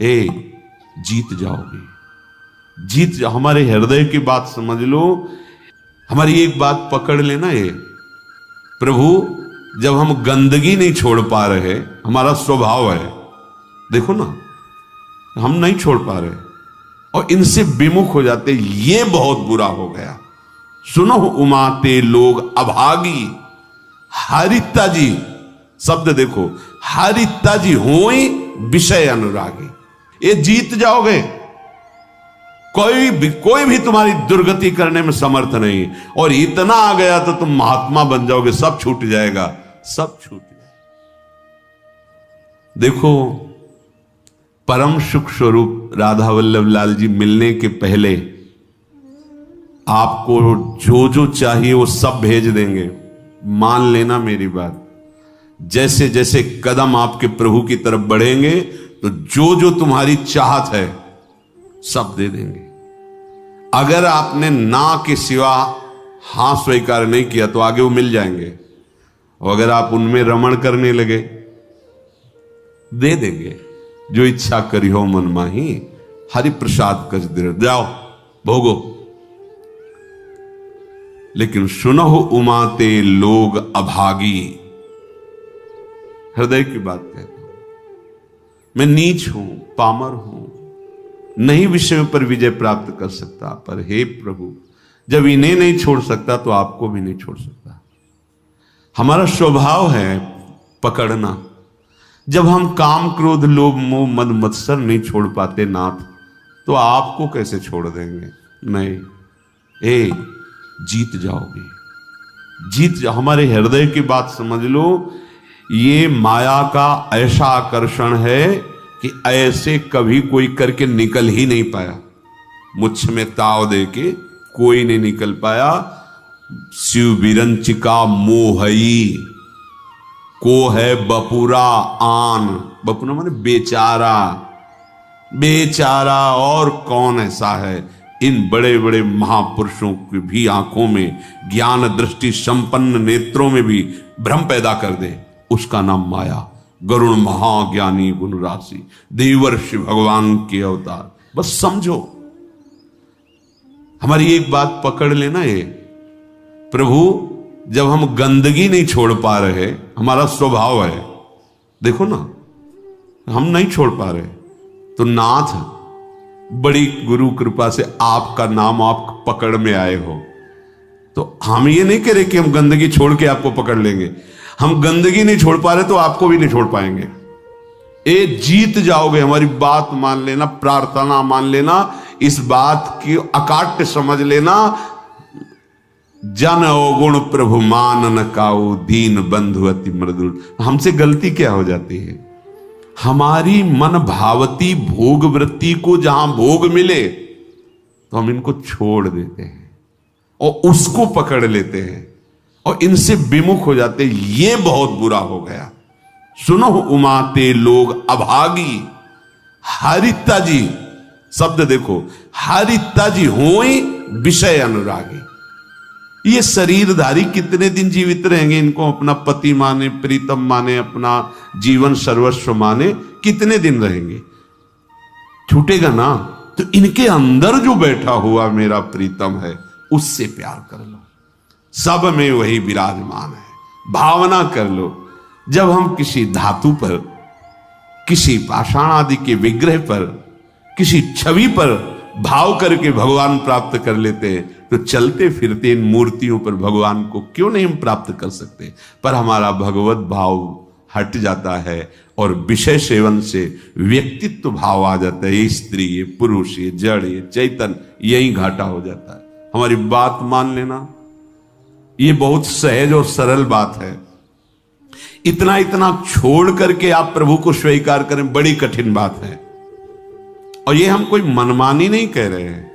ए जीत जाओगे, जीत जाओ। हमारे हृदय की बात समझ लो, हमारी एक बात पकड़ लेना। ये प्रभु जब हम गंदगी नहीं छोड़ पा रहे, हमारा स्वभाव है, देखो ना, हम नहीं छोड़ पा रहे और इनसे विमुख हो जाते, ये बहुत बुरा हो गया। सुनो उमाते लोग अभागी, हरिता जी शब्द देखो, हरिता जी होई विषय अनुरागी। ये जीत जाओगे, कोई भी तुम्हारी दुर्गति करने में समर्थ नहीं। और इतना आ गया तो तुम महात्मा बन जाओगे, सब छूट जाएगा, सब छूट जाएगा। देखो, परम सुख स्वरूप राधा वल्लभ लाल जी मिलने के पहले आपको जो जो चाहिए वो सब भेज देंगे। मान लेना मेरी बात। जैसे जैसे कदम आपके प्रभु की तरफ बढ़ेंगे तो जो जो तुम्हारी चाहत है सब दे देंगे। अगर आपने ना के सिवा हां स्वीकार नहीं किया तो आगे वो मिल जाएंगे, और अगर आप उनमें रमण करने लगे दे देंगे। जो इच्छा करी हो मन माही, हरि प्रसाद कछ दे, जाओ भोगो। लेकिन सुनहो उमाते लोग अभागी, हृदय की बात कहता हूं, मैं नीच हूं, पामर हूं, नहीं विषयों पर विजय प्राप्त कर सकता, पर हे प्रभु जब इन्हें नहीं छोड़ सकता तो आपको भी नहीं छोड़ सकता। हमारा स्वभाव है पकड़ना। जब हम काम क्रोध लोभ मोह मद मत्सर नहीं छोड़ पाते नाथ, तो आपको कैसे छोड़ देंगे? नहीं, ए जीत जाओगे, जीत जाओ। हमारे हृदय की बात समझ लो। ये माया का ऐसा आकर्षण है कि ऐसे कभी कोई करके निकल ही नहीं पाया। मुझ में ताव दे के कोई नहीं निकल पाया। शिव विरंचिका मोहई को है बपुरा आन, बपुरा माने बेचारा, बेचारा और कौन ऐसा है? इन बड़े बड़े महापुरुषों की भी आंखों में, ज्ञान दृष्टि संपन्न नेत्रों में भी भ्रम पैदा कर दे, उसका नाम माया। गरुण महाज्ञानी गुण राशि, देवर्षि भगवान के अवतार। बस समझो, हमारी एक बात पकड़ लेना। ये प्रभु जब हम गंदगी नहीं छोड़ पा रहे, हमारा स्वभाव है, देखो ना, हम नहीं छोड़ पा रहे, तो नाथ बड़ी गुरु कृपा से आपका नाम आप पकड़ में आए हो। तो हम ये नहीं कह रहे कि हम गंदगी छोड़ के आपको पकड़ लेंगे। हम गंदगी नहीं छोड़ पा रहे तो आपको भी नहीं छोड़ पाएंगे। ए जीत जाओगे, हमारी बात मान लेना, प्रार्थना मान लेना, इस बात की अकाट्य समझ लेना। जन अवगुण प्रभु मान न काऊ, दीन बंधु अति मृदुल। हमसे गलती क्या हो जाती है? हमारी मन भावती भोग वृत्ति को जहां भोग मिले तो हम इनको छोड़ देते हैं और उसको पकड़ लेते हैं और इनसे विमुख हो जाते हैं। ये बहुत बुरा हो गया। सुनो उमाते लोग अभागी, हरिता जी शब्द देखो, हरिता जी होई विषय अनुरागी। ये शरीरधारी कितने दिन जीवित रहेंगे? इनको अपना पति माने, प्रीतम माने, अपना जीवन सर्वस्व माने, कितने दिन रहेंगे? छूटेगा ना। तो इनके अंदर जो बैठा हुआ मेरा प्रीतम है उससे प्यार कर लो, सब में वही विराजमान है, भावना कर लो। जब हम किसी धातु पर, किसी पाषाण आदि के विग्रह पर, किसी छवि पर भाव करके भगवान प्राप्त कर लेते हैं, तो चलते फिरते इन मूर्तियों पर भगवान को क्यों नहीं हम प्राप्त कर सकते? पर हमारा भगवत भाव हट जाता है और विषय सेवन से व्यक्तित्व भाव आ जाता है। ये स्त्री, ये पुरुष, ये जड़, ये चैतन्य, यही घाटा हो जाता है। हमारी बात मान लेना, ये बहुत सहज और सरल बात है। इतना इतना छोड़ करके आप प्रभु को स्वीकार करें, बड़ी कठिन बात है। और ये हम कोई मनमानी नहीं कह रहे हैं।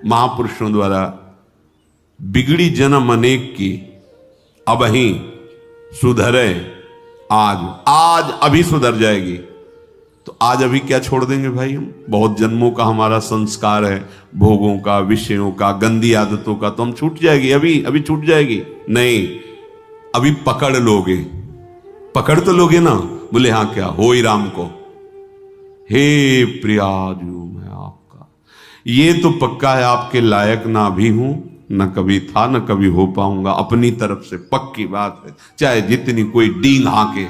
महापुरुषों द्वारा बिगड़ी जन्म अनेक की, अब ही सुधरे आज अभी सुधर जाएगी। तो आज अभी क्या छोड़ देंगे भाई? हम बहुत जन्मों का हमारा संस्कार है, भोगों का, विषयों का, गंदी आदतों का, तो हम छूट जाएगी, अभी छूट जाएगी? नहीं, अभी पकड़ लोगे। पकड़ तो लोगे ना? बोले हाँ, क्या हो ही राम को, हे प्रियाजू मैं आपका, ये तो पक्का है आपके लायक ना भी हूं, न कभी था, न कभी हो पाऊंगा। अपनी तरफ से पक्की बात है, चाहे जितनी कोई डींग हाके,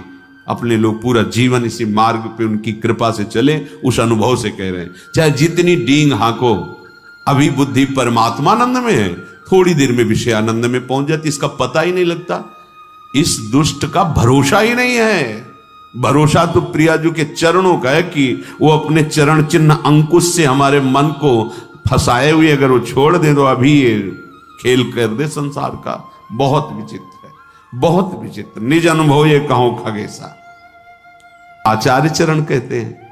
अपने लोग पूरा जीवन इसी मार्ग पे उनकी कृपा से चले, उस अनुभव से कह रहे हैं, चाहे जितनी डींग हाको, अभी बुद्धि परमात्मानंद में है, थोड़ी देर में विषयानंद में पहुंच जाती, इसका पता ही नहीं लगता। इस दुष्ट का भरोसा ही नहीं है। भरोसा तो प्रियाजू के चरणों का है कि वो अपने चरण चिन्ह अंकुश से हमारे मन को फंसाए हुए अगर वो छोड़ दे तो अभी ये खेल कर दे संसार का। बहुत विचित्र है, बहुत विचित्र। निज अनुभव ये कहो खगेसा। आचार्य चरण कहते हैं,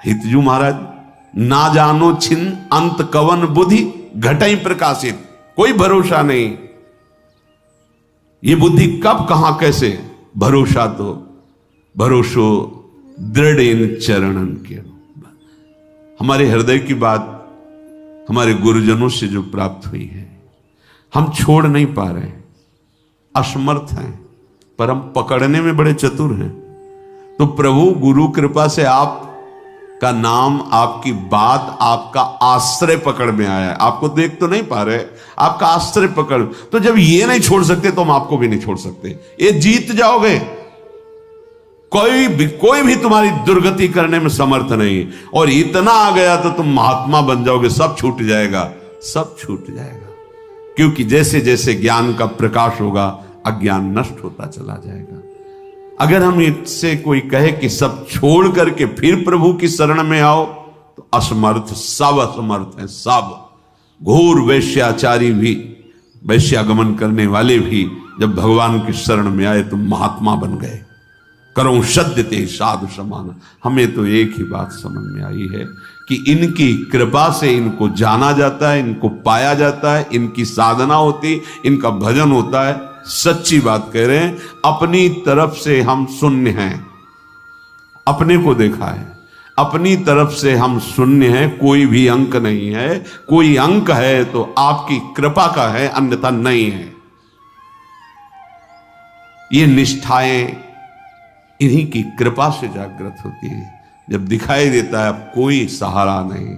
हितजू महाराज, ना जानो छिन अंत कवन बुद्धि घटई प्रकाशित। कोई भरोसा नहीं, ये बुद्धि कब कहां कैसे। भरोसा तो भरोसो दृढ़ इन चरणन के। हमारे हृदय की बात हमारे गुरुजनों से जो प्राप्त हुई है, हम छोड़ नहीं पा रहे हैं, असमर्थ हैं, पर हम पकड़ने में बड़े चतुर हैं। तो प्रभु गुरु कृपा से आप का नाम, आपकी बात, आपका आश्रय पकड़ में आया है। आपको देख तो नहीं पा रहे, आपका आश्रय पकड़। तो जब ये नहीं छोड़ सकते तो हम आपको भी नहीं छोड़ सकते। ये जीत जाओगे, कोई भी तुम्हारी दुर्गति करने में समर्थ नहीं। और इतना आ गया तो तुम महात्मा बन जाओगे, सब छूट जाएगा, सब छूट जाएगा। क्योंकि जैसे जैसे ज्ञान का प्रकाश होगा, अज्ञान नष्ट होता चला जाएगा। अगर हम इससे कोई कहे कि सब छोड़ करके फिर प्रभु की शरण में आओ, तो असमर्थ, सब असमर्थ हैं, सब। घोर वैश्याचारी भी, वैश्यागमन करने वाले भी जब भगवान की शरण में आए तो महात्मा बन गए। करो सद्य ते साधु समान। हमें तो एक ही बात समझ में आई है कि इनकी कृपा से इनको जाना जाता है, इनको पाया जाता है, इनकी साधना होती, इनका भजन होता है। सच्ची बात कह रहे हैं, अपनी तरफ से हम शून्य हैं। अपने को देखा है, अपनी तरफ से हम शून्य हैं, कोई भी अंक नहीं है। कोई अंक है तो आपकी कृपा का है, अन्यथा नहीं है। ये निष्ठाएं इन्हीं की कृपा से जागृत होती है। जब दिखाई देता है अब कोई सहारा नहीं,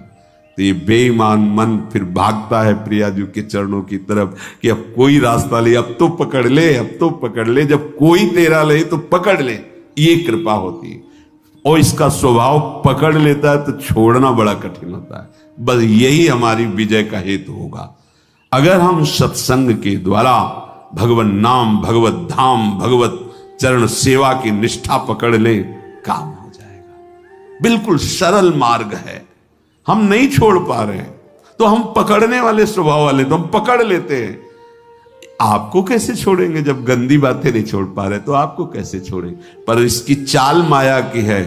तो ये बेईमान मन फिर भागता है प्रियाजू के चरणों की तरफ कि अब कोई रास्ता ले, अब तो पकड़ ले, अब तो पकड़ ले। जब कोई तेरा ले तो पकड़ ले, ये कृपा होती है। और इसका स्वभाव पकड़ लेता है तो छोड़ना बड़ा कठिन होता है। बस यही हमारी विजय का हेतु होगा। अगर हम सत्संग के द्वारा भगवत नाम, भगवत धाम, भगवत चरण सेवा की निष्ठा पकड़ ले, काम हो जाएगा। बिल्कुल सरल मार्ग है। हम नहीं छोड़ पा रहे हैं तो हम पकड़ने वाले स्वभाव वाले, तो हम पकड़ लेते हैं। आपको कैसे छोड़ेंगे जब गंदी बातें नहीं छोड़ पा रहे, तो आपको कैसे छोड़ेंगे। पर इसकी चाल माया की है,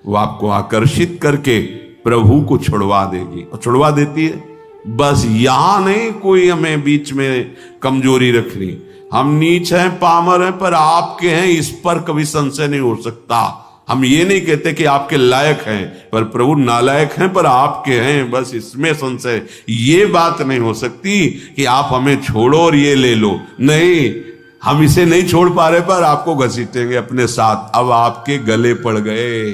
वो आपको आकर्षित करके प्रभु को छुड़वा देगी, और छुड़वा देती है। बस यहां नहीं कोई हमें बीच में कमजोरी रखनी। हम नीच हैं, पामर हैं, पर आपके हैं, इस पर कभी संशय नहीं हो सकता। हम ये नहीं कहते कि आपके लायक हैं, पर प्रभु नालायक हैं पर आपके हैं, बस इसमें संशय। ये बात नहीं हो सकती कि आप हमें छोड़ो और ये ले लो। नहीं, हम इसे नहीं छोड़ पा रहे पर आपको घसीटेंगे अपने साथ। अब आपके गले पड़ गए,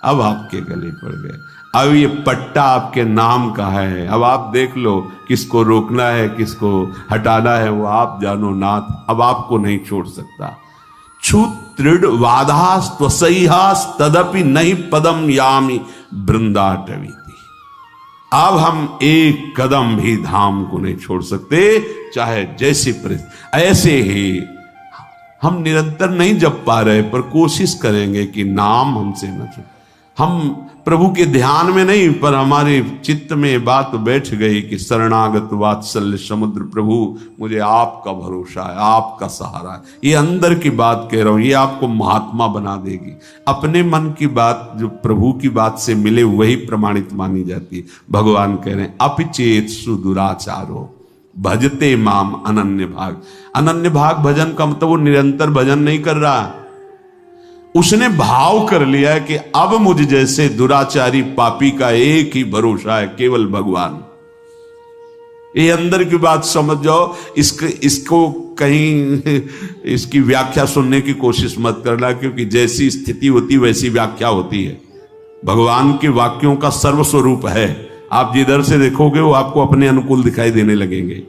अब आपके गले पड़ गए। अब ये पट्टा आपके नाम का है। अब आप देख लो किसको रोकना है, किसको हटाना है, वो आप जानो नाथ। अब आपको नहीं छोड़ सकता। क्षुत्रिड वादास त्वसैहास तदपि नहीं पदम यामी वृंदाटवीति। अब हम एक कदम भी धाम को नहीं छोड़ सकते, चाहे जैसी परिस्थिति। ऐसे ही हम निरंतर नहीं जप पा रहे, पर कोशिश करेंगे कि नाम हमसे न छूटे। हम प्रभु के ध्यान में नहीं, पर हमारे चित्त में बात बैठ गई कि शरणागत वात्सल्य समुद्र प्रभु, मुझे आपका भरोसा है, आपका सहारा है। ये अंदर की बात कह रहा हूं, ये आपको महात्मा बना देगी। अपने मन की बात जो प्रभु की बात से मिले वही प्रमाणित मानी जाती है। भगवान कह रहे हैं, अपिचेत सुदुराचारो भजते माम अनन्य भाग। अनन्य भाग भजन का मतलब वो निरंतर भजन नहीं कर रहा, उसने भाव कर लिया है कि अब मुझ जैसे दुराचारी पापी का एक ही भरोसा है, केवल भगवान। ये अंदर की बात समझ जाओ। इसको कहीं इसकी व्याख्या सुनने की कोशिश मत करना, क्योंकि जैसी स्थिति होती वैसी व्याख्या होती है। भगवान के वाक्यों का सर्वस्वरूप है। आप जिधर से देखोगे वो आपको अपने अनुकूल दिखाई देने लगेंगे।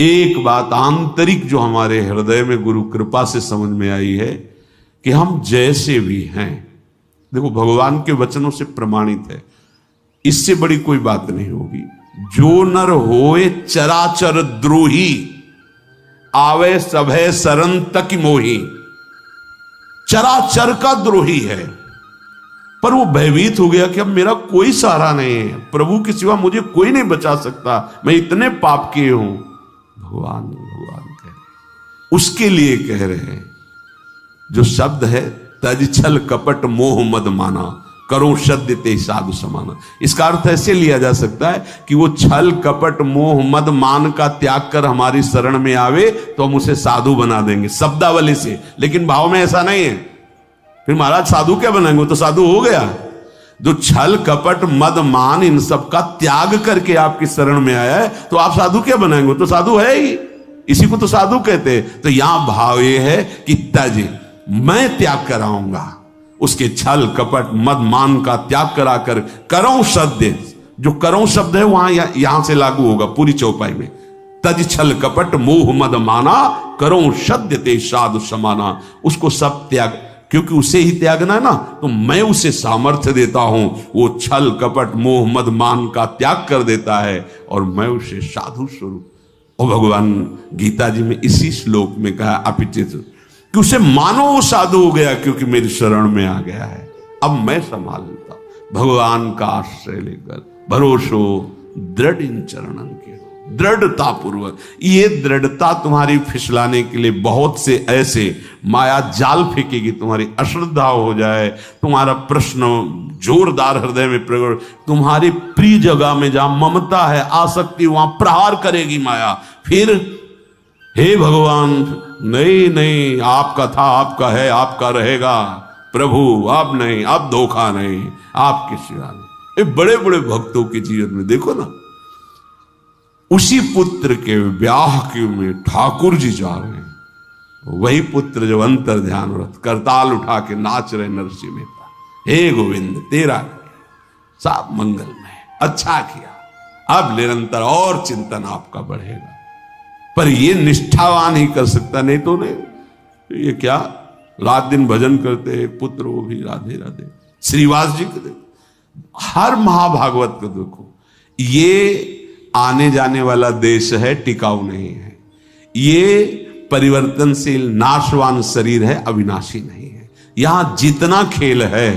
एक बात आंतरिक जो हमारे हृदय में गुरु कृपा से समझ में आई है कि हम जैसे भी हैं, देखो भगवान के वचनों से प्रमाणित है, इससे बड़ी कोई बात नहीं होगी। जो नर होए चराचर द्रोही, आवे सभय शरण तक मोही। चराचर का द्रोही है, पर वो भयभीत हो गया कि अब मेरा कोई सहारा नहीं है, प्रभु के सिवा मुझे कोई नहीं बचा सकता, मैं इतने पाप किए हूं। भगवान कह रहे, उसके लिए कह रहे हैं जो शब्द है, तज छल कपट मोह मद माना, करो सद्य ते साधु समाना। इसका अर्थ ऐसे लिया जा सकता है कि वो छल कपट मोह मद मान का त्याग कर हमारी शरण में आवे तो हम उसे साधु बना देंगे शब्दावली से, लेकिन भाव में ऐसा नहीं है। फिर महाराज साधु क्या बनाएंगे, तो साधु हो गया। जो छल कपट मद मान इन सब का त्याग करके आपकी शरण में आया है तो आप साधु क्या बनाएंगे, तो साधु है ही, इसी को तो साधु कहते हैं। तो यहां भाव ये है कि तज, मैं त्याग कराऊंगा, उसके छल कपट मद मान का त्याग कराकर करो सद्य, जो करो शब्द है वहां यहां से लागू होगा पूरी चौपाई में। तज छल कपट मोह मद माना, करो सद्य ते साधु समाना। उसको सब त्याग, क्योंकि उसे ही त्यागना है ना, तो मैं उसे सामर्थ्य देता हूं, वो छल कपट मोह मद मान का त्याग कर देता है और मैं उसे साधु स्वरूप। और भगवान गीता जी में इसी श्लोक में कहा अपिचित कि उसे मानो वो साधु हो गया क्योंकि मेरी शरण में आ गया है, अब मैं संभाल लेता। भगवान का आश्रय लेकर भरोसो दृढ़ इन चरणन के, दृढ़ता पूर्वक। ये दृढ़ता तुम्हारी फिसलाने के लिए बहुत से ऐसे माया जाल फेंकेगी, तुम्हारी अश्रद्धा हो जाए, तुम्हारा प्रश्न जोरदार हृदय में प्रकट, तुम्हारी प्रिय जगह में जहां ममता है आसक्ति वहां प्रहार करेगी माया। फिर हे भगवान, नहीं नहीं, आपका था, आपका है, आपका रहेगा प्रभु, अब नहीं, अब धोखा नहीं, आपके सिवा नहीं। ये बड़े बड़े भक्तों के जीवन में देखो ना, उसी पुत्र के ब्याह के में ठाकुर जी जा रहे हैं, वही पुत्र जो अंतर ध्यान व्रत करताल उठा के नाच रहे नरसिंह मेहता, हे गोविंद तेरा सब मंगलमय, अच्छा किया, अब निरंतर और चिंतन आपका बढ़ेगा। पर ये निष्ठावान ही कर सकता, नहीं तो नहीं। ये क्या रात दिन भजन करते हैं पुत्र, वो भी राधे राधे। श्रीवास जी को देखो, हर महाभागवत को देखो, ये आने जाने वाला देश है, टिकाऊ नहीं है। ये परिवर्तनशील नाशवान शरीर है, अविनाशी नहीं है। यहां जितना खेल है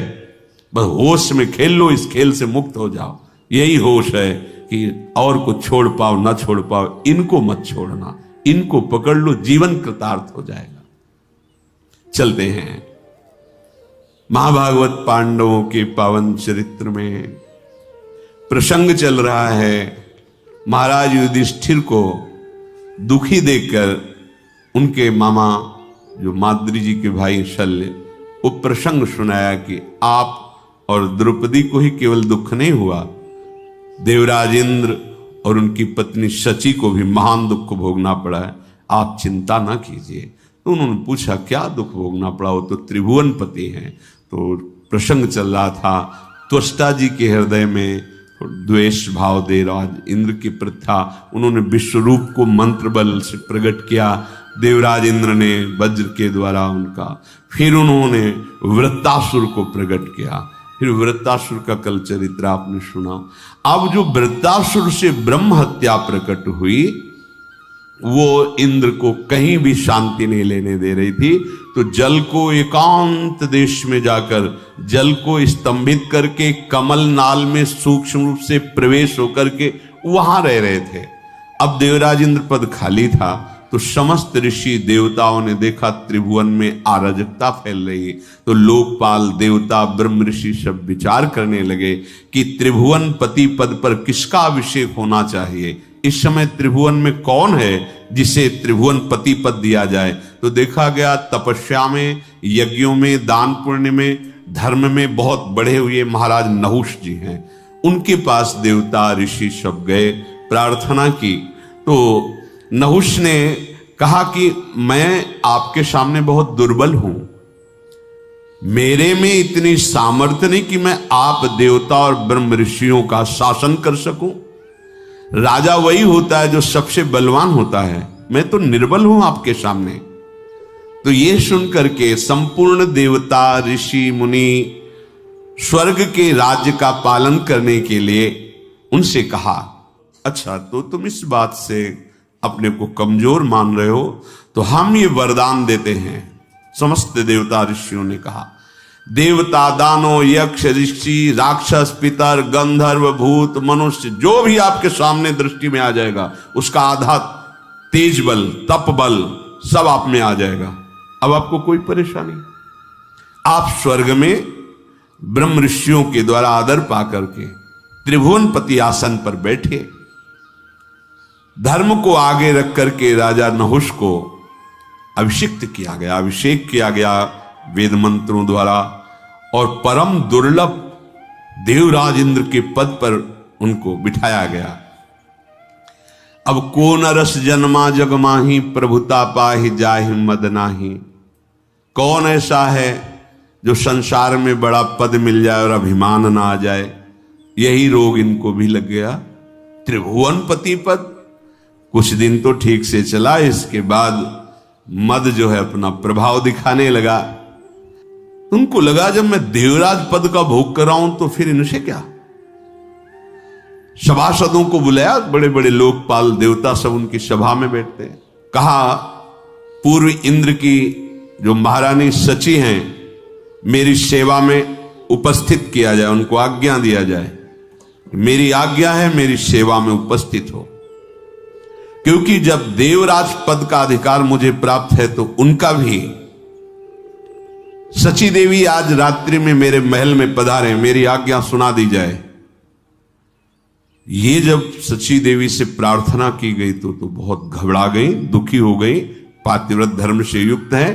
बस होश में खेल लो, इस खेल से मुक्त हो जाओ। यही होश है कि और को छोड़ पाओ ना छोड़ पाओ, इनको मत छोड़ना, इनको पकड़ लो, जीवन कृतार्थ हो जाएगा। चलते हैं महाभागवत पांडवों के पावन चरित्र में प्रसंग चल रहा है। महाराज युधिष्ठिर को दुखी देखकर उनके मामा जो माद्री जी के भाई शल्य, वो प्रसंग सुनाया कि आप और द्रौपदी को ही केवल दुख नहीं हुआ, देवराज इंद्र और उनकी पत्नी शची को भी महान दुख भोगना पड़ा है, आप चिंता ना कीजिए। तो उन्होंने पूछा क्या दुख भोगना पड़ा, वो तो त्रिभुवन पति हैं। तो प्रसंग चल रहा था, त्वष्टा जी के हृदय में द्वेष भाव देवराज इंद्र की प्रथा, उन्होंने विश्वरूप को मंत्र बल से प्रकट किया, देवराज इंद्र ने वज्र के द्वारा उनका, फिर उन्होंने वृत्तासुर को प्रकट किया, फिर वृत्तासुर का कल चरित्र आपने सुना। अब जो वृत्तासुर से ब्रह्म हत्या प्रकट हुई, वो इंद्र को कहीं भी शांति नहीं लेने दे रही थी। तो जल को एकांत देश में जाकर जल को स्तंभित करके कमल नाल में सूक्ष्म रूप से प्रवेश होकर के वहां रह रहे थे। अब देवराज इंद्र पद खाली था, तो समस्त ऋषि देवताओं ने देखा त्रिभुवन में अराजकता फैल रही। तो लोकपाल देवता ब्रह्म ऋषि सब विचार करने लगे कि त्रिभुवन पति पद पर किसका अभिषेक होना चाहिए। इस समय त्रिभुवन में कौन है जिसे त्रिभुवन पति पद दिया जाए। तो देखा गया तपस्या में, यज्ञों में, दान पुण्य में, धर्म में बहुत बढ़े हुए महाराज नहुष जी हैं। उनके पास देवता ऋषि सब गए, प्रार्थना की। तो नहुष ने कहा कि मैं आपके सामने बहुत दुर्बल हूं, मेरे में इतनी सामर्थ्य नहीं कि मैं आप देवता और ब्रह्म ऋषियों का शासन कर सकूं। राजा वही होता है जो सबसे बलवान होता है, मैं तो निर्बल हूं आपके सामने। तो ये सुनकर के संपूर्ण देवता ऋषि मुनि स्वर्ग के राज्य का पालन करने के लिए उनसे कहा, अच्छा तो तुम इस बात से अपने को कमजोर मान रहे हो, तो हम ये वरदान देते हैं। समस्त देवता ऋषियों ने कहा, देवता दानव यक्ष ऋषि राक्षस पितर गंधर्व भूत मनुष्य जो भी आपके सामने दृष्टि में आ जाएगा, उसका आधा तेज बल तप बल सब आप में आ जाएगा। अब आपको कोई परेशानी, आप स्वर्ग में ब्रह्म ऋषियों के द्वारा आदर पाकर के त्रिभुवनपति आसन पर बैठे। धर्म को आगे रख करके राजा नहुष को अभिषिक्त किया गया, अभिषेक किया गया वेद मंत्रों द्वारा, और परम दुर्लभ देवराज इंद्र के पद पर उनको बिठाया गया। अब को नरस जन्मा जग माही प्रभुता पाहि जाहि मद नाही। कौन ऐसा है जो संसार में बड़ा पद मिल जाए और अभिमान ना आ जाए? यही रोग इनको भी लग गया। त्रिभुवनपति पद कुछ दिन तो ठीक से चला, इसके बाद मद जो है अपना प्रभाव दिखाने लगा। उनको लगा जब मैं देवराज पद का भोग कर रहा हूं तो फिर इनसे क्या। सभासदों को बुलाया, बड़े बड़े लोकपाल देवता सब उनकी सभा में बैठते हैं। कहा पूर्व इंद्र की जो महारानी सची हैं मेरी सेवा में उपस्थित किया जाए, उनको आज्ञा दिया जाए। मेरी आज्ञा है मेरी सेवा में उपस्थित हो, क्योंकि जब देवराज पद का अधिकार मुझे प्राप्त है तो उनका भी। सची देवी आज रात्रि में मेरे महल में पधारे, मेरी आज्ञा सुना दी जाए। ये जब सची देवी से प्रार्थना की गई तो बहुत घबरा गई, दुखी हो गई। पातिव्रत धर्म से युक्त है,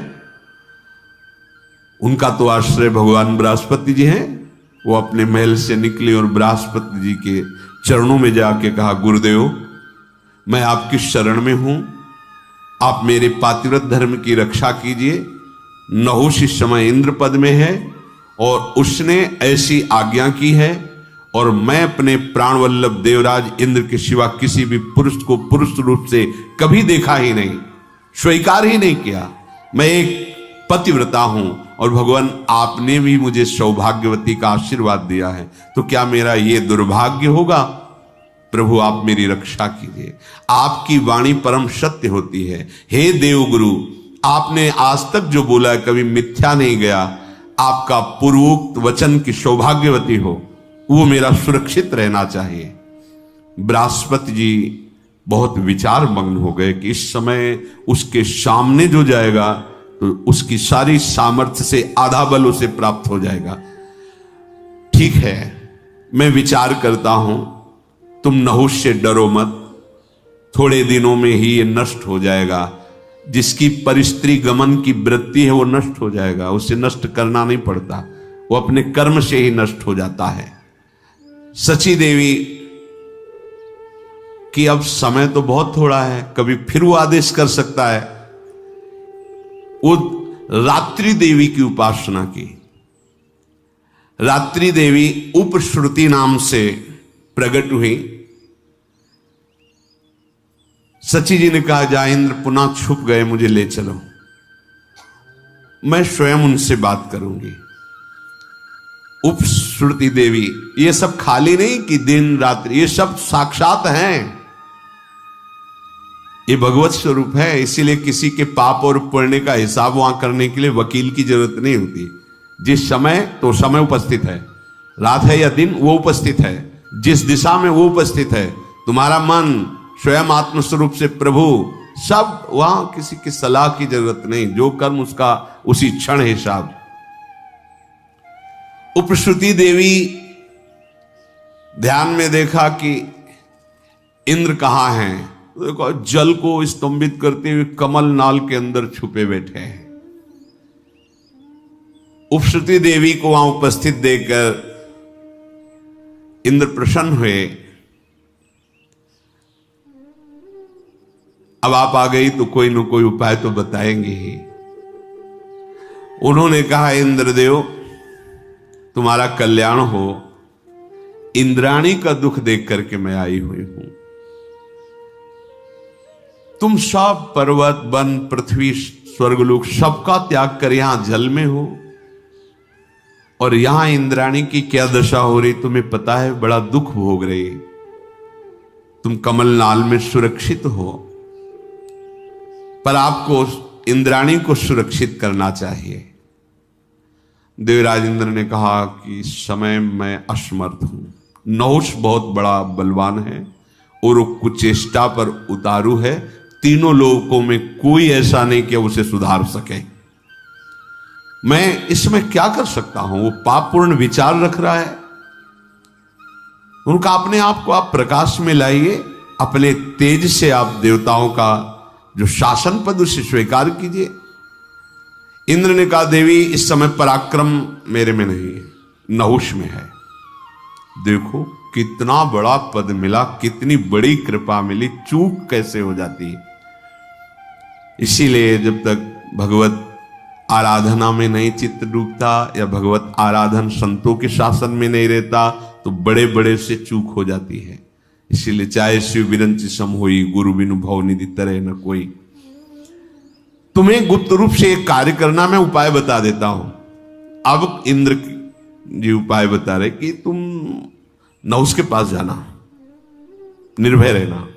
उनका तो आश्रय भगवान बृहस्पति जी हैं। वो अपने महल से निकले और बृहस्पति जी के चरणों में जाके कहा, गुरुदेव मैं आपकी शरण में हूं, आप मेरे पातिव्रत धर्म की रक्षा कीजिए। नहुष इस समय इंद्र पद में है और उसने ऐसी आज्ञा की है, और मैं अपने प्राण वल्लभ देवराज इंद्र के सिवा किसी भी पुरुष को पुरुष रूप से कभी देखा ही नहीं, स्वीकार ही नहीं किया। मैं एक पतिव्रता हूं और भगवान आपने भी मुझे सौभाग्यवती का आशीर्वाद दिया है, तो क्या मेरा ये दुर्भाग्य होगा? प्रभु आप मेरी रक्षा कीजिए। आपकी वाणी परम सत्य होती है। हे देवगुरु, आपने आज तक जो बोला है कभी मिथ्या नहीं गया। आपका पूर्वोक्त वचन की सौभाग्यवती हो, वो मेरा सुरक्षित रहना चाहिए। बृहस्पति जी बहुत विचार मग्न हो गए कि इस समय उसके सामने जो जाएगा तो उसकी सारी सामर्थ्य से आधा बल उसे प्राप्त हो जाएगा। ठीक है, मैं विचार करता हूं, तुम नहुष से डरो मत, थोड़े दिनों में ही ये नष्ट हो जाएगा। जिसकी परिस्त्री गमन की वृत्ति है वो नष्ट हो जाएगा, उसे नष्ट करना नहीं पड़ता, वो अपने कर्म से ही नष्ट हो जाता है। सची देवी कि अब समय तो बहुत थोड़ा है, कभी फिर वो आदेश कर सकता है। वो रात्रि देवी की उपासना की। रात्रि देवी उपश्रुति नाम से प्रकट हुई। सची जी ने कहा, जा इंद्र पुनः छुप गए, मुझे ले चलो, मैं स्वयं उनसे बात करूंगी। उपश्रुति देवी, ये सब खाली नहीं कि दिन रात्रि, ये सब साक्षात हैं, ये भगवत स्वरूप है। इसीलिए किसी के पाप और पुण्य का हिसाब वहां करने के लिए वकील की जरूरत नहीं होती। जिस समय तो समय उपस्थित है, रात है या दिन वो उपस्थित है, जिस दिशा में वो उपस्थित है। तुम्हारा मन स्वयं आत्मस्वरूप से प्रभु, सब वहां किसी की सलाह की जरूरत नहीं, जो कर्म उसका उसी क्षण हिसाब। उपश्रुति देवी ध्यान में देखा कि इंद्र कहां हैं, देखो जल को स्तंभित करते हुए कमल नाल के अंदर छुपे बैठे हैं। उपश्रुति देवी को वहां उपस्थित देखकर इंद्र प्रसन्न हुए। अब आप आ गई तो कोई न कोई उपाय तो बताएंगे ही। उन्होंने कहा, इंद्रदेव तुम्हारा कल्याण हो, इंद्राणी का दुख देख करके मैं आई हुई हूं। तुम सब पर्वत वन पृथ्वी स्वर्गलोक सबका त्याग कर यहां जल में हो, और यहां इंद्राणी की क्या दशा हो रही तुम्हें पता है, बड़ा दुख भोग रही। तुम कमलनाल में सुरक्षित हो, पर आपको इंद्राणी को सुरक्षित करना चाहिए। देवराज इंद्र ने कहा कि इस समय मैं असमर्थ हूं। नहुष बहुत बड़ा बलवान है और वो कुचेष्टा पर उतारू है, तीनों लोगों में कोई ऐसा नहीं कि उसे सुधार सके। मैं इसमें क्या कर सकता हूं? वो पापपूर्ण विचार रख रहा है। उनका अपने आप को आप प्रकाश में लाइए, अपने तेज से आप देवताओं का जो शासन पद उसे स्वीकार कीजिए। इंद्र ने कहा, देवी इस समय पराक्रम मेरे में नहीं है, नहुष में है। देखो कितना बड़ा पद मिला, कितनी बड़ी कृपा मिली, चूक कैसे हो जाती है। इसीलिए जब तक भगवत आराधना में नहीं चित्त डूबता या भगवत आराधन संतों के शासन में नहीं रहता तो बड़े बड़े से चूक हो जाती है। इसीलिए चाहे शिव बिरंची सम होई, गुरु बिनु भव निधि तरह न कोई। तुम्हें गुप्त रूप से एक कार्य करना, मैं उपाय बता देता हूं। अब इंद्र जी उपाय बता रहे कि तुम नहुष के पास जाना, निर्भय रहना,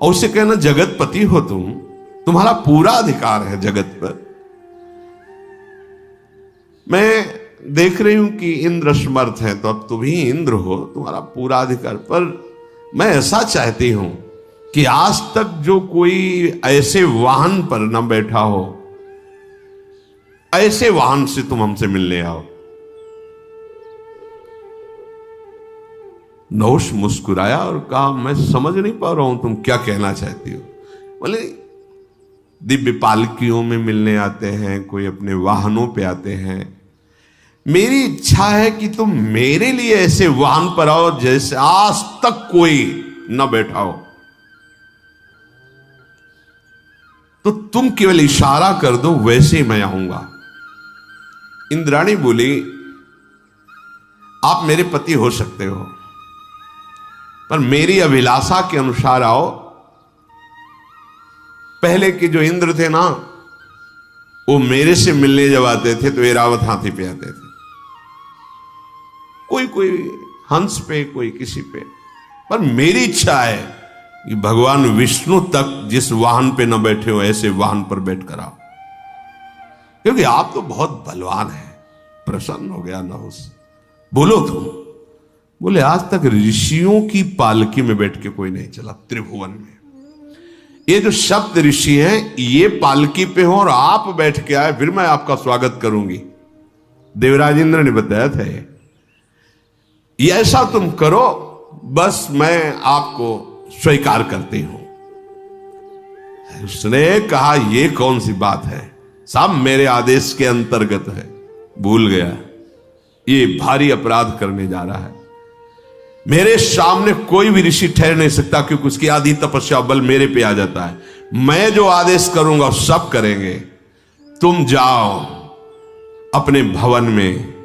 और उससे कहना जगतपति हो तुम, तुम्हारा पूरा अधिकार है जगत पर। मैं देख रही हूं कि इंद्र समर्थ है, तो अब तुम ही इंद्र हो, तुम्हारा पूरा अधिकार। पर मैं ऐसा चाहती हूं कि आज तक जो कोई ऐसे वाहन पर न बैठा हो, ऐसे वाहन से तुम हमसे मिलने आओ। नहुष मुस्कुराया और कहा, मैं समझ नहीं पा रहा हूं तुम क्या कहना चाहती हो। बोले, दिव्य पालकियों में मिलने आते हैं, कोई अपने वाहनों पे आते हैं। मेरी इच्छा है कि तुम मेरे लिए ऐसे वाहन पर आओ जैसे आज तक कोई न बैठा हो। तो तुम केवल इशारा कर दो, वैसे ही मैं आऊंगा। इंद्राणी बोली, आप मेरे पति हो सकते हो, पर मेरी अभिलाषा के अनुसार आओ। पहले के जो इंद्र थे ना, वो मेरे से मिलने जब आते थे तो ऐरावत हाथी पे आते थे, कोई हंस पे, कोई किसी पे। पर मेरी इच्छा है कि भगवान विष्णु तक जिस वाहन पे न बैठे हो, ऐसे वाहन पर बैठ कर आओ, क्योंकि आप तो बहुत बलवान हैं। प्रसन्न हो गया नहुष। बोलो तुम। बोले, आज तक ऋषियों की पालकी में बैठ के कोई नहीं चला त्रिभुवन में। ये जो सप्त ऋषि हैं, ये पालकी पे हो और आप बैठ के आए, फिर मैं आपका स्वागत करूंगी। देवराज इंद्र ने बताया था ये ऐसा तुम करो, बस मैं आपको स्वीकार करती हूं। उसने कहा, ये कौन सी बात है, सब मेरे आदेश के अंतर्गत है। भूल गया, ये भारी अपराध करने जा रहा है। मेरे सामने कोई भी ऋषि ठहर नहीं सकता, क्योंकि उसकी आधी तपस्या बल मेरे पे आ जाता है। मैं जो आदेश करूंगा सब करेंगे। तुम जाओ अपने भवन में,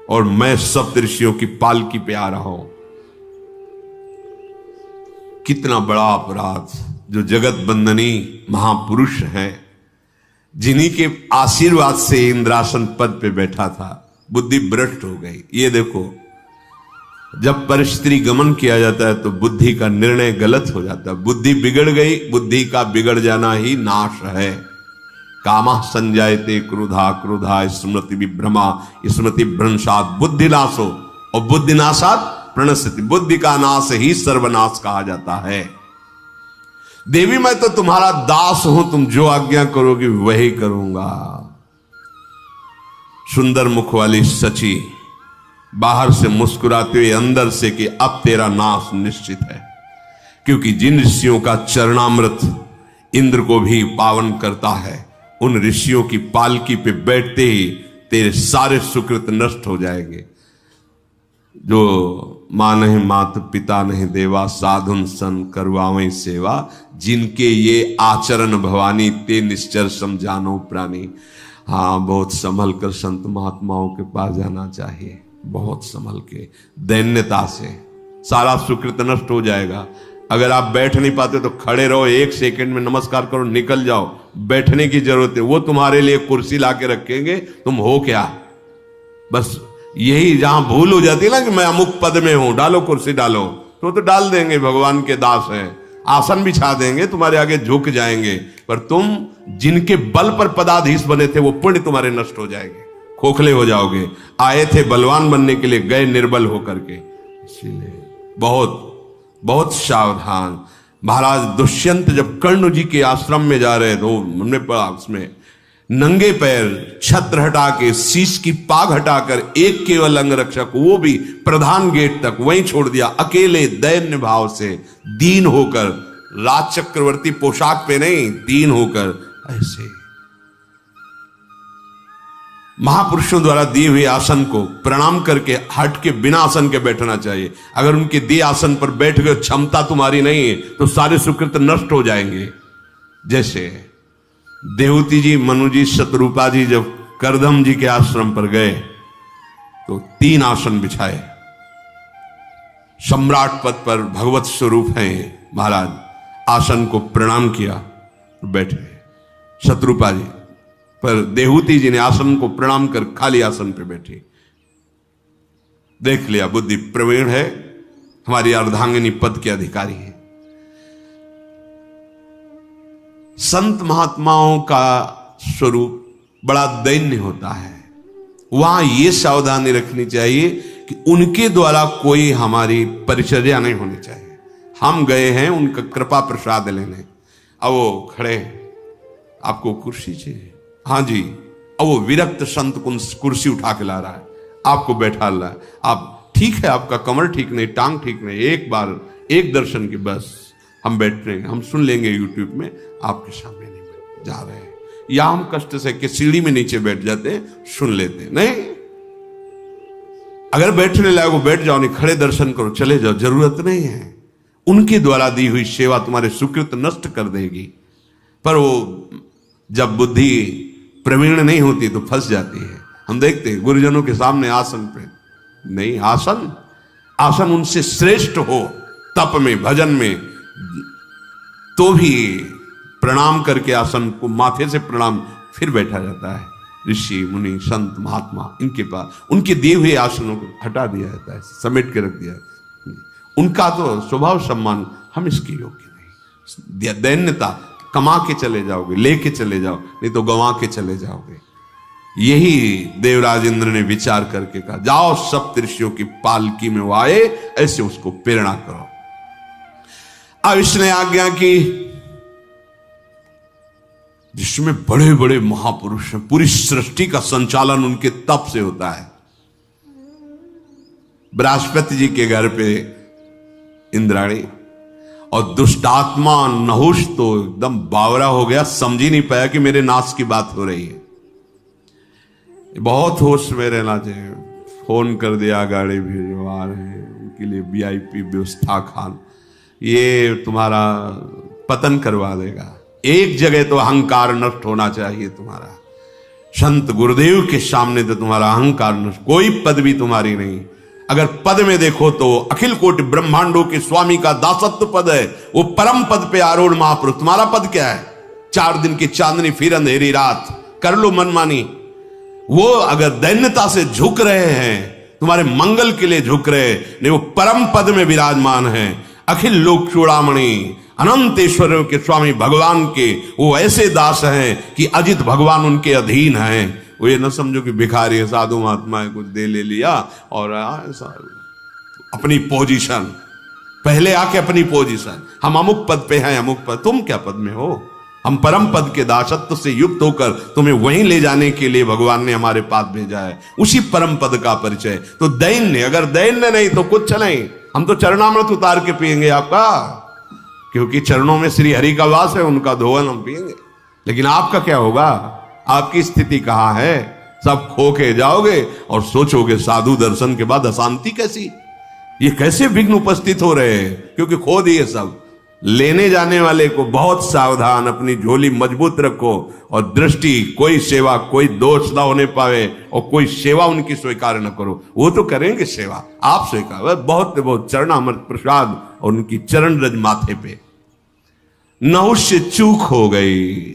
और मैं सप्त ऋषियों की पालकी पे आ रहा हूं। कितना बड़ा अपराध! जो जगत बंदनी महापुरुष हैं, जिन्हीं के आशीर्वाद से इंद्रासन पद पे बैठा था, बुद्धि भ्रष्ट हो गई। ये देखो, जब परिस्त्री गमन किया जाता है तो बुद्धि का निर्णय गलत हो जाता है। बुद्धि बिगड़ गई, बुद्धि का बिगड़ जाना ही नाश है। कामः संजायते क्रोधा, क्रोधा स्मृति विभ्रमा, स्मृति भ्रंशात् बुद्धिनाशो, और बुद्धिनाशात् प्रणश्यति। बुद्धि का नाश ही सर्वनाश कहा जाता है। देवी, मैं तो तुम्हारा दास हूं, तुम जो आज्ञा करोगी वही करूंगा। सुंदर मुख वाली सची बाहर से मुस्कुराते हुए अंदर से कि अब तेरा नाश निश्चित है, क्योंकि जिन ऋषियों का चरणामृत इंद्र को भी पावन करता है, उन ऋषियों की पालकी पे बैठते ही तेरे सारे सुकृत नष्ट हो जाएंगे। जो मां नहीं मात पिता नहीं देवा, साधुन सन करवावें सेवा, जिनके ये आचरण भवानी ते निश्चर समझानो प्राणी। हाँ, बहुत संभल कर संत महात्माओं के पास जाना चाहिए, बहुत संभल के, दैन्यता से। सारा सुकृत नष्ट हो जाएगा। अगर आप बैठ नहीं पाते तो खड़े रहो, 1 सेकंड में नमस्कार करो, निकल जाओ। बैठने की जरूरत है, वो तुम्हारे लिए कुर्सी ला के रखेंगे, तुम हो क्या। बस यही जहां भूल हो जाती है ना कि मैं अमुक पद में हूं, डालो कुर्सी डालो, तो डाल देंगे, भगवान के दास हैं, आसन बिछा देंगे, तुम्हारे आगे झुक जाएंगे। पर तुम जिनके बल पर पदाधीश बने थे वो पुण्य तुम्हारे नष्ट हो जाएंगे, खोखले हो जाओगे। आए थे बलवान बनने के लिए, गए निर्बल होकर के। इसीलिए बहुत बहुत सावधान। महाराज दुष्यंत जब कर्ण जी के आश्रम में जा रहे तो हमने पढ़ा, उसमें नंगे पैर छत्र हटा के, शीश की पाग हटाकर, एक केवल अंगरक्षक, वो भी प्रधान गेट तक वहीं छोड़ दिया, अकेले दैन्य भाव से, दीन होकर, राज चक्रवर्ती पोशाक पे नहीं, दीन होकर ऐसे। महापुरुषों द्वारा दिए हुए आसन को प्रणाम करके हट के बिना आसन के बैठना चाहिए। अगर उनके दिए आसन पर बैठ गए, क्षमता तुम्हारी नहीं है, तो सारे सुकृत नष्ट हो जाएंगे। जैसे देवती जी, मनु जी, शतरूपा जी जब करदम जी के आश्रम पर गए तो 3 आसन बिछाए। सम्राट पद पर भगवत स्वरूप हैं महाराज, आसन को प्रणाम किया, बैठे। शतरूपा जी पर देहूति जी ने आसन को प्रणाम कर खाली आसन पे बैठी। देख लिया बुद्धि प्रवीण है, हमारी अर्धांगिनी पद के अधिकारी है। संत महात्माओं का स्वरूप बड़ा दैन्य होता है। वहां यह सावधानी रखनी चाहिए कि उनके द्वारा कोई हमारी परिचर्या नहीं होनी चाहिए। हम गए हैं उनका कृपा प्रसाद लेने, अब वो खड़े, आपको कुर्सी चाहिए, हाँ जी, अब वो विरक्त संत कुर्सी उठा के ला रहा है, आपको बैठा रहा है। आप ठीक है, आपका कमर ठीक नहीं, टांग ठीक नहीं, एक बार एक दर्शन की बस हम बैठ रहे हैं, हम सुन लेंगे यूट्यूब में, आपके सामने नहीं जा रहे हैं। या हम कष्ट से कि सीढ़ी में नीचे बैठ जाते हैं, सुन लेते हैं। नहीं, अगर बैठने लायक हो बैठ जाओ, नहीं खड़े दर्शन करो, चले जाओ, जरूरत नहीं है। उनके द्वारा दी हुई सेवा तुम्हारे सुकृत नष्ट कर देगी। पर वो जब बुद्धि प्रवीण नहीं होती तो फंस जाती है। हम देखते हैं गुरुजनों के सामने आसन पे नहीं, आसन उनसे श्रेष्ठ हो, तप में, भजन में, तो भी प्रणाम करके आसन को माथे से प्रणाम फिर बैठा जाता है। ऋषि मुनि संत महात्मा, इनके पास उनके दिए हुए आसनों को हटा दिया जाता है, समेट के रख दिया। उनका तो स्वभाव सम्मान, हम इसके योग्य नहीं। दैन्यता, कमा के चले जाओगे, लेके चले जाओ, नहीं तो गंवा के चले जाओगे। यही देवराज इंद्र ने विचार करके कहा, जाओ सप्तऋषियों की पालकी में वो आए, ऐसे उसको प्रेरणा करो। अब इसने आज्ञा की, जिसमें बड़े बड़े महापुरुष हैं, पूरी सृष्टि का संचालन उनके तप से होता है। बृहस्पति जी के घर पे इंद्राणी, और दुष्टात्मा नहुष तो एकदम बावरा हो गया, समझ ही नहीं पाया कि मेरे नाश की बात हो रही है। बहुत होश में रहना चाहिए। फोन कर दिया, गाड़ी भिजवा रहे हैं, उनके लिए VIP व्यवस्था, खान, ये तुम्हारा पतन करवा देगा। एक जगह तो अहंकार नष्ट होना चाहिए तुम्हारा। संत गुरुदेव के सामने तो तुम्हारा अहंकार नष्ट, कोई पदवी तुम्हारी नहीं। अगर पद में देखो तो अखिल कोटि ब्रह्मांडों के स्वामी का दासत्व पद है, वो परम पद पे आरूढ़ महापुरुष। तुम्हारा पद क्या है? 4 दिन की चांदनी फिर अंधेरी रात, कर लो मनमानी। वो अगर दैन्यता से झुक रहे हैं, तुम्हारे मंगल के लिए झुक रहे नहीं, वो परम पद में विराजमान है। अखिल लोक चूड़ामणि अनंत ऐश्वर्यों के स्वामी भगवान के वो ऐसे दास हैं कि अजित भगवान उनके अधीन हैं। वो ये न समझो कि भिखारी है, साधु महात्मा है, कुछ दे ले लिया और अपनी पोजीशन, पहले आके अपनी पोजीशन, हम अमुक पद पे हैं, अमुक पद। तुम क्या पद में हो? हम परम पद के दासत्व से युक्त होकर तुम्हें वहीं ले जाने के लिए भगवान ने हमारे पास भेजा है, उसी परम पद का परिचय। तो दैन्य, अगर दैन्य नहीं तो कुछ नहीं। हम तो चरणामृत उतार के पिएंगे आपका, क्योंकि चरणों में श्री हरि का वास है, उनका धोवन हम पिएंगे। लेकिन आपका क्या होगा? आपकी स्थिति कहां है? सब खो के जाओगे और सोचोगे साधु दर्शन के बाद अशांति कैसी, ये कैसे विघ्न उपस्थित हो रहे हैं, क्योंकि खो दिए सब। लेने जाने वाले को बहुत सावधान, अपनी झोली मजबूत रखो और दृष्टि, कोई सेवा, कोई दोष ना होने पावे और कोई सेवा उनकी स्वीकार न करो। वो तो करेंगे सेवा, आप स्वीकार, बहुत बहुत चरणामृत प्रसाद और उनकी चरण रज माथे पे। नहुष से चूक हो गई,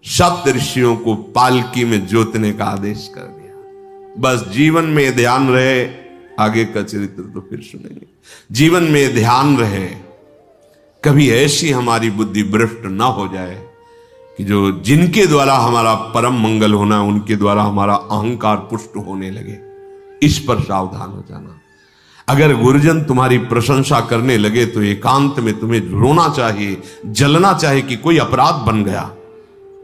सप्त ऋषियों को पालकी में जोतने का आदेश कर दिया। बस जीवन में ध्यान रहे, आगे का चरित्र तो फिर सुनेंगे। जीवन में ध्यान रहे, कभी ऐसी हमारी बुद्धि भ्रष्ट ना हो जाए कि जो जिनके द्वारा हमारा परम मंगल होना, उनके द्वारा हमारा अहंकार पुष्ट होने लगे। इस पर सावधान हो जाना। अगर गुरुजन तुम्हारी प्रशंसा करने लगे तो एकांत में तुम्हें रोना चाहिए, जलना चाहिए कि कोई अपराध बन गया।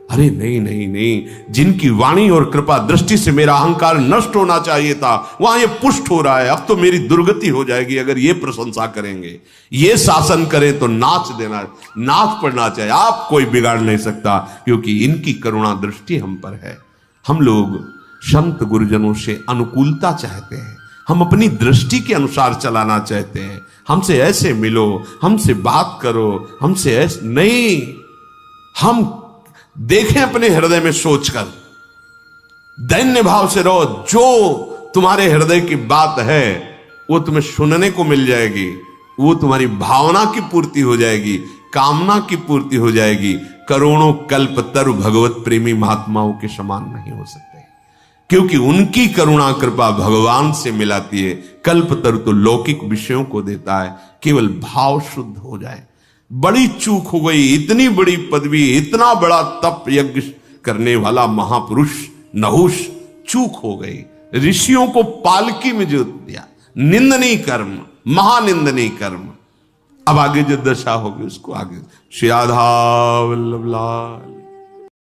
अरे नहीं नहीं नहीं, जिनकी वाणी और कृपा दृष्टि से मेरा अहंकार नष्ट होना चाहिए था, वहां ये पुष्ट हो रहा है। अब तो मेरी दुर्गति हो जाएगी अगर ये प्रशंसा करेंगे, ये शासन करें तो नाच देना, नाच पड़ना चाहिए। आप कोई बिगाड़ नहीं सकता, क्योंकि इनकी करुणा दृष्टि हम पर है। हम लोग संत गुरुजनों से अनुकूलता चाहते हैं, हम अपनी दृष्टि के अनुसार चलाना चाहते हैं। हमसे ऐसे मिलो, हमसे बात करो, हमसे ऐसे नहीं। हम देखें अपने हृदय में सोचकर, दैन्य भाव से रहो। जो तुम्हारे हृदय की बात है वो तुम्हें सुनने को मिल जाएगी, वो तुम्हारी भावना की पूर्ति हो जाएगी, कामना की पूर्ति हो जाएगी। करोड़ों कल्प तरु भगवत प्रेमी महात्माओं के समान नहीं हो सकते, क्योंकि उनकी करुणा कृपा भगवान से मिलाती है। कल्प तरु तो लौकिक विषयों को देता है, केवल भाव शुद्ध हो जाए। बड़ी चूक हो गई, इतनी बड़ी पदवी, इतना बड़ा तप यज्ञ करने वाला महापुरुष नहुष चूक हो गई। ऋषियों को पालकी में जोत दिया, निंदनीय कर्म, महानिंदनीय कर्म। अब आगे जो दशा होगी उसको आगे श्री राधा वल्लभ लाल।